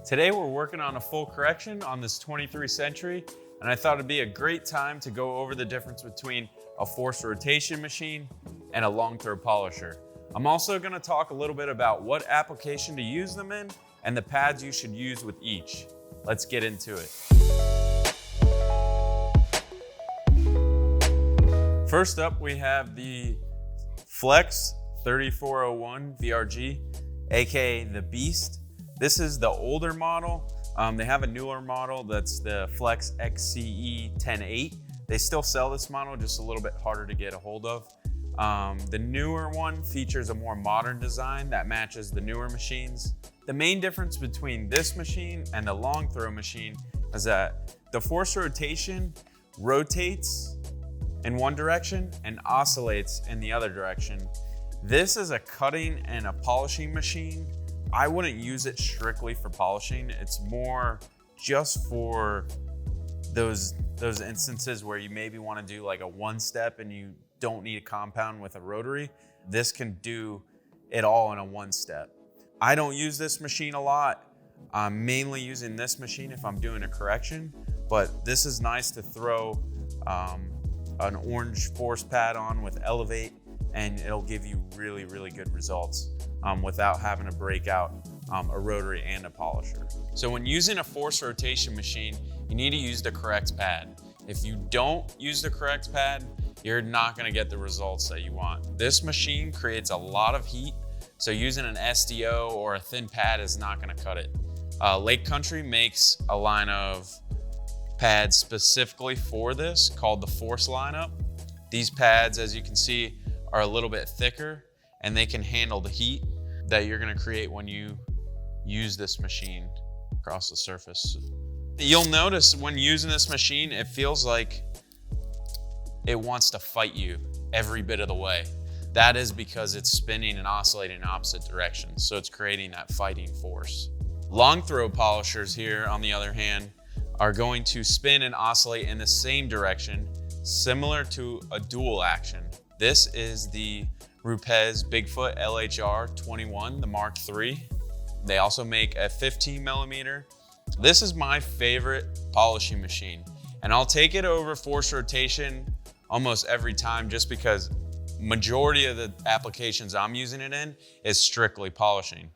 Today we're working on a full correction on this 23 Century, and I thought it'd be a great time to go over the difference between a forced rotation machine and a long throw polisher. I'm also going to talk a little bit about what application to use them in and the pads you should use with each. Let's get into it. First up, we have the Flex 3401 VRG, aka the Beast. This is the older model. They have a newer model that's the Flex XCE 10.8. They still sell this model, just a little bit harder to get a hold of. The newer one features a more modern design that matches the newer machines. The main difference between this machine and the long throw machine is that the forced rotation rotates in one direction and oscillates in the other direction. This is a cutting and a polishing machine. I wouldn't use it strictly for polishing. It's more just for those instances where you maybe want to do like a one step and you don't need a compound with a rotary. This can do it all in a one step. I don't use this machine a lot. I'm mainly using this machine if I'm doing a correction, but this is nice to throw an orange force pad on with Elevate, and it'll give you really, really good results without having to break out a rotary and a polisher. So when using a forced rotation machine, you need to use the correct pad. If you don't use the correct pad, you're not gonna get the results that you want. This machine creates a lot of heat, so using an SDO or a thin pad is not gonna cut it. Lake Country makes a line of pads specifically for this called the Force lineup. These pads, as you can see, are a little bit thicker and they can handle the heat that you're gonna create when you use this machine across the surface. You'll notice when using this machine, it feels like it wants to fight you every bit of the way. That is because it's spinning and oscillating in opposite directions, so it's creating that fighting force. Long throw polishers here, on the other hand, are going to spin and oscillate in the same direction, similar to a dual action. This is the Rupes Bigfoot LHR 21, the Mark III. They also make a 15 millimeter. This is my favorite polishing machine, and I'll take it over forced rotation almost every time just because majority of the applications I'm using it in is strictly polishing.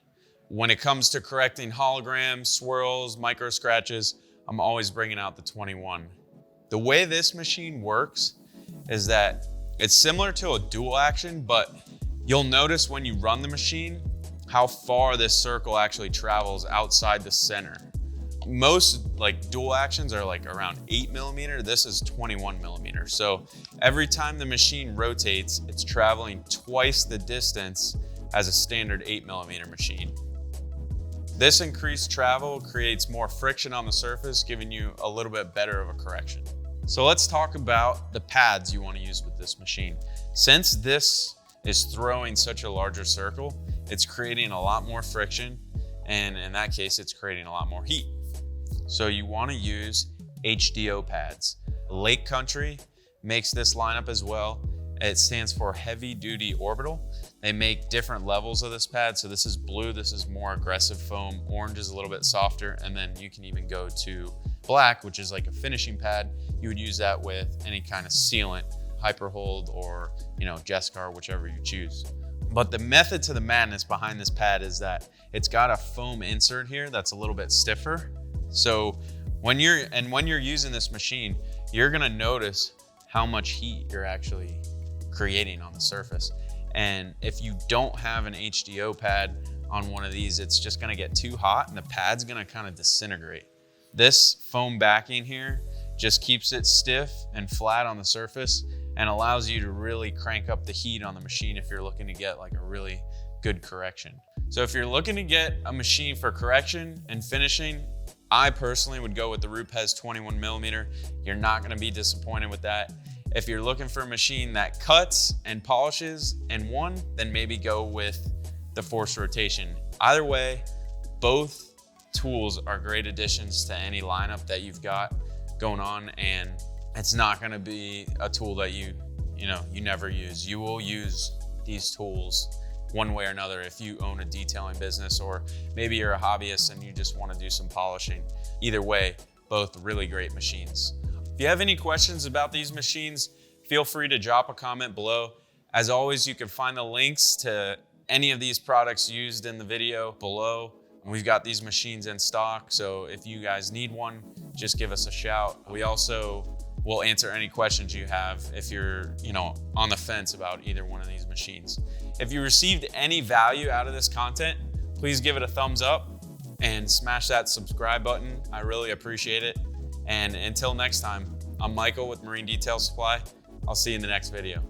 When it comes to correcting holograms, swirls, micro scratches, I'm always bringing out the 21. The way this machine works is that it's similar to a dual action, but you'll notice when you run the machine how far this circle actually travels outside the center. Most like dual actions are like around 8 millimeter. This is 21 millimeter. So every time the machine rotates, it's traveling twice the distance as a standard 8 millimeter machine. This increased travel creates more friction on the surface, giving you a little bit better of a correction. So let's talk about the pads you want to use with this machine. Since this is throwing such a larger circle, it's creating a lot more friction, and in that case, it's creating a lot more heat. So you want to use HDO pads. Lake Country makes this lineup as well. It stands for Heavy Duty Orbital. They make different levels of this pad. So this is blue, this is more aggressive foam. Orange is a little bit softer. And then you can even go to black, which is like a finishing pad. You would use that with any kind of sealant, Hyperhold or Jescar, whichever you choose. But the method to the madness behind this pad is that it's got a foam insert here that's a little bit stiffer. So when you're using this machine, you're gonna notice how much heat you're actually creating on the surface. And if you don't have an HDO pad on one of these, it's just gonna get too hot and the pad's gonna kind of disintegrate. This foam backing here just keeps it stiff and flat on the surface and allows you to really crank up the heat on the machine if you're looking to get like a really good correction. So if you're looking to get a machine for correction and finishing, I personally would go with the Rupes 21 millimeter. You're not gonna be disappointed with that. If you're looking for a machine that cuts and polishes in one, then maybe go with the forced rotation. Either way, both tools are great additions to any lineup that you've got going on, and it's not gonna be a tool that you never use. You will use these tools one way or another if you own a detailing business, or maybe you're a hobbyist and you just want to do some polishing. Either way, both really great machines. If you have any questions about these machines, feel free to drop a comment below. As always, you can find the links to any of these products used in the video below. We've got these machines in stock, so if you guys need one, just give us a shout. We also will answer any questions you have if you're, on the fence about either one of these machines. If you received any value out of this content, please give it a thumbs up and smash that subscribe button. I really appreciate it. And until next time, I'm Michael with Marine Detail Supply. I'll see you in the next video.